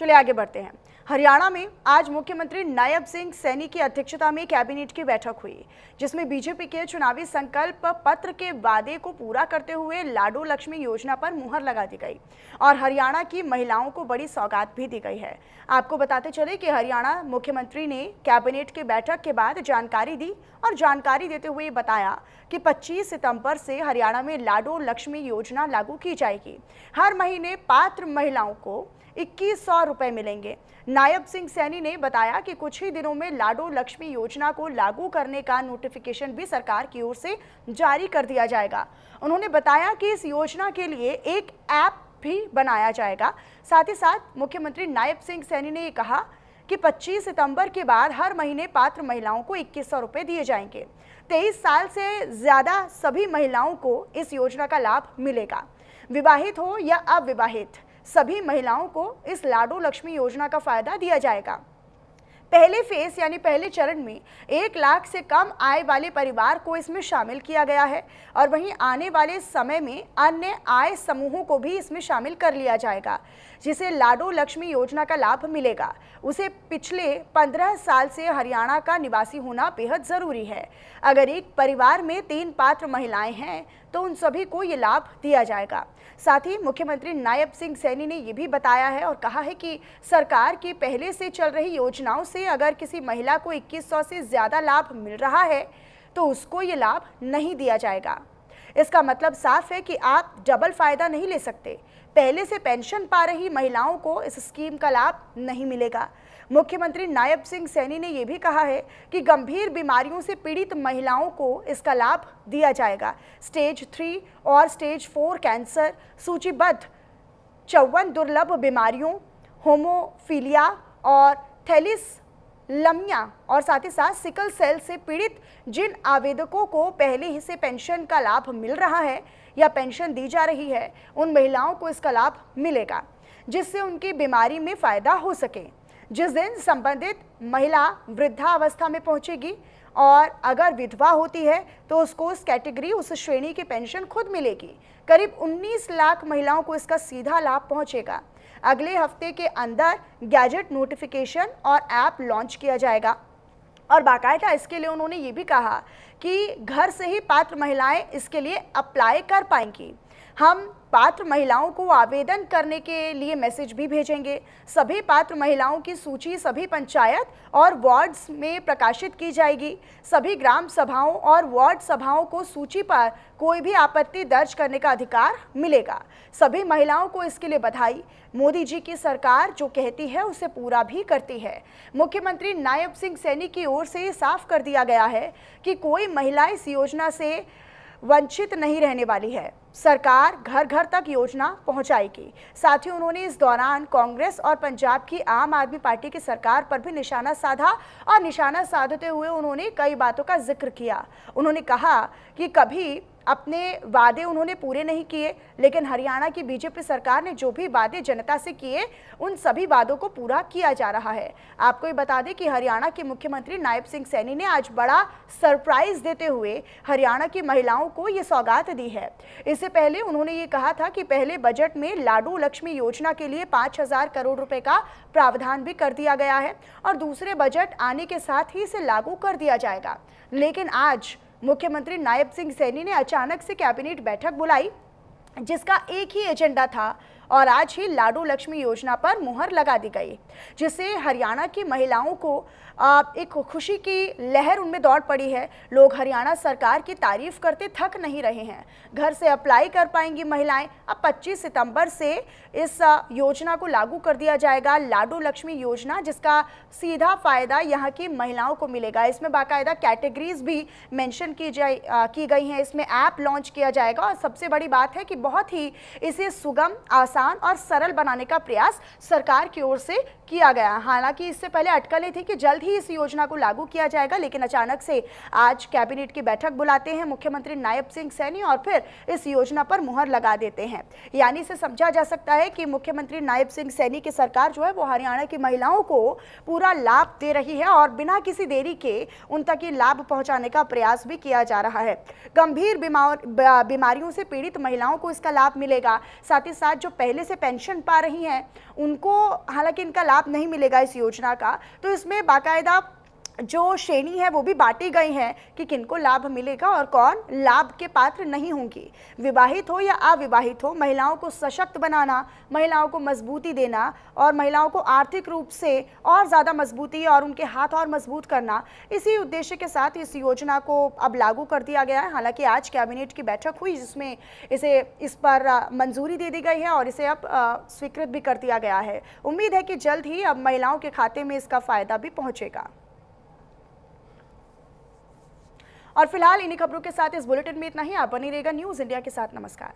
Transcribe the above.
चलिए आगे बढ़ते हैं। हरियाणा में आज मुख्यमंत्री नायब सिंह सैनी की अध्यक्षता में कैबिनेट की बैठक हुई, जिसमें बीजेपी के चुनावी संकल्प पत्र के वादे को पूरा करते हुए लाडो लक्ष्मी योजना पर मुहर लगा दी गई और हरियाणा की महिलाओं को बड़ी सौगात भी दी गई है। आपको बताते चले कि हरियाणा मुख्यमंत्री ने कैबिनेट की बैठक के बाद जानकारी दी और जानकारी देते हुए बताया कि 25 सितंबर से हरियाणा में लाडो लक्ष्मी योजना लागू की जाएगी। हर महीने पात्र महिलाओं को 2100 रुपए मिलेंगे। नायब सिंह सैनी ने बताया कि कुछ ही दिनों में लाडो लक्ष्मी योजना को लागू करने का नोटिफिकेशन भी सरकार की ओर से जारी कर दिया जाएगा। उन्होंने बताया कि इस योजना के लिए एक ऐप भी बनाया जाएगा। साथ ही साथ मुख्यमंत्री नायब सिंह सैनी ने कहा कि 25 सितंबर के बाद हर महीने पात्र महिलाओं को 2100 रुपए दिए जाएंगे। 23 साल से ज्यादा सभी महिलाओं को इस योजना का लाभ मिलेगा। विवाहित हो या अविवाहित सभी महिलाओं को इस लाडो लक्ष्मी योजना का फायदा दिया जाएगा। पहले फेज यानी पहले चरण में 1 लाख से कम आय वाले परिवार को इसमें शामिल किया गया है और वहीं आने वाले समय में अन्य आय समूहों को भी इसमें शामिल कर लिया जाएगा। जिसे लाडो लक्ष्मी योजना का लाभ मिलेगा उसे पिछले 15 साल से हरियाणा का निवासी होना बेहद जरूरी है। अगर एक परिवार में 3 पात्र महिलाएं हैं तो उन सभी को ये लाभ दिया जाएगा। साथ ही मुख्यमंत्री नायब सिंह सैनी ने यह भी बताया है और कहा है कि सरकार की पहले से चल रही योजनाओं से अगर किसी महिला को 2100 से ज्यादा लाभ मिल रहा है तो उसको ये लाभ नहीं दिया जाएगा। इसका मतलब साफ है कि आप डबल फायदा नहीं ले सकते। पहले से पेंशन पा रही महिलाओं को इस स्कीम का लाभ नहीं मिलेगा। मुख्यमंत्री नायब सिंह सैनी ने यह भी कहा है कि गंभीर बीमारियों से पीड़ित महिलाओं को इसका लाभ दिया जाएगा। स्टेज 3 और स्टेज 4 कैंसर, सूचीबद्ध 54 दुर्लभ बीमारियों, होमोफीलिया और थैलीसीमिया और साथ ही साथ सिकल सेल से पीड़ित जिन आवेदकों को पहले ही से पेंशन का लाभ मिल रहा है या पेंशन दी जा रही है, उन महिलाओं को इसका लाभ मिलेगा, जिससे उनकी बीमारी में फायदा हो सके। जिस दिन संबंधित महिला वृद्धावस्था में पहुंचेगी और अगर विधवा होती है तो उसको उस कैटेगरी, उस श्रेणी की पेंशन खुद मिलेगी। करीब 19 लाख महिलाओं को इसका सीधा लाभ पहुंचेगा। अगले हफ्ते के अंदर गैजेट नोटिफिकेशन और ऐप लॉन्च किया जाएगा और बाकायदा इसके लिए उन्होंने ये भी कहा कि घर से ही पात्र महिलाएं इसके लिए अप्लाई कर पाएंगी। हम पात्र महिलाओं को आवेदन करने के लिए मैसेज भी भेजेंगे। सभी पात्र महिलाओं की सूची सभी पंचायत और वार्ड्स में प्रकाशित की जाएगी। सभी ग्राम सभाओं और वार्ड सभाओं को सूची पर कोई भी आपत्ति दर्ज करने का अधिकार मिलेगा। सभी महिलाओं को इसके लिए बधाई। मोदी जी की सरकार जो कहती है उसे पूरा भी करती है। मुख्यमंत्री नायब सिंह सैनी की ओर से साफ कर दिया गया है कि कोई महिला इस योजना से वंचित नहीं रहने वाली है। सरकार घर घर तक योजना पहुंचाएगी। साथ ही उन्होंने इस दौरान कांग्रेस और पंजाब की आम आदमी पार्टी की सरकार पर भी निशाना साधा और निशाना साधते हुए उन्होंने कई बातों का जिक्र किया। उन्होंने कहा कि कभी अपने वादे उन्होंने पूरे नहीं किए, लेकिन हरियाणा की बीजेपी सरकार ने जो भी वादे जनता से किए उन सभी वादों को पूरा किया जा रहा है। आपको ये बता दें कि हरियाणा के मुख्यमंत्री नायब सिंह सैनी ने आज बड़ा सरप्राइज देते हुए हरियाणा की महिलाओं को ये सौगात दी है। इससे पहले उन्होंने ये कहा था कि पहले बजट में लाडो लक्ष्मी योजना के लिए 5000 करोड़ रुपए का प्रावधान भी कर दिया गया है और दूसरे बजट आने के साथ ही इसे लागू कर दिया जाएगा। लेकिन आज मुख्यमंत्री नायब सिंह सैनी ने अचानक से कैबिनेट बैठक बुलाई जिसका एक ही एजेंडा था और आज ही लाडो लक्ष्मी योजना पर मुहर लगा दी गई, जिससे हरियाणा की महिलाओं को एक खुशी की लहर उनमें दौड़ पड़ी है। लोग हरियाणा सरकार की तारीफ करते थक नहीं रहे हैं। घर से अप्लाई कर पाएंगी महिलाएं। अब 25 सितंबर से इस योजना को लागू कर दिया जाएगा, लाडो लक्ष्मी योजना, जिसका सीधा फायदा यहाँ की महिलाओं को मिलेगा। इसमें बाकायदा कैटेगरीज भी मेंशन की गई हैं। इसमें ऐप लॉन्च किया जाएगा और सबसे बड़ी बात है कि बहुत ही इसे सुगम, आसान और सरल बनाने का प्रयास सरकार की ओर से किया गया। हालांकि इससे पहले अटकलें थी कि जल्द ही इस योजना को लागू किया जाएगा, लेकिन अचानक से आज कैबिनेट की बैठक बुलाते हैं मुख्यमंत्री नायब सिंह सैनी और फिर इस योजना पर मुहर लगा देते हैं। यानी इसे समझा जा सकता है कि मुख्यमंत्री नायब सिंह सैनी की सरकार जो है वो हरियाणा की महिलाओं को पूरा लाभ दे रही है और बिना किसी देरी के उन तक ये लाभ पहुंचाने का प्रयास भी किया जा रहा है। गंभीर बीमारियों से पीड़ित महिलाओं को इसका लाभ मिलेगा। साथ ही साथ जो पहले पहले से पेंशन पा रही हैं उनको हालांकि इनका लाभ नहीं मिलेगा इस योजना का, तो इसमें बाकायदा जो श्रेणी है वो भी बांटी गई है कि किनको लाभ मिलेगा और कौन लाभ के पात्र नहीं होंगी। विवाहित हो या अविवाहित हो, महिलाओं को सशक्त बनाना, महिलाओं को मजबूती देना और महिलाओं को आर्थिक रूप से और ज़्यादा मजबूती और उनके हाथ और मजबूत करना, इसी उद्देश्य के साथ इस योजना को अब लागू कर दिया गया है। हालांकि आज कैबिनेट की बैठक हुई जिसमें इस पर मंजूरी दे दी गई है और इसे अब स्वीकृत भी कर दिया गया है। उम्मीद है कि जल्द ही अब महिलाओं के खाते में इसका फायदा भी पहुंचेगा। और फिलहाल इन्हीं खबरों के साथ इस बुलेटिन में इतना ही। आप बनी रहेगा न्यूज़ इंडिया के साथ। नमस्कार।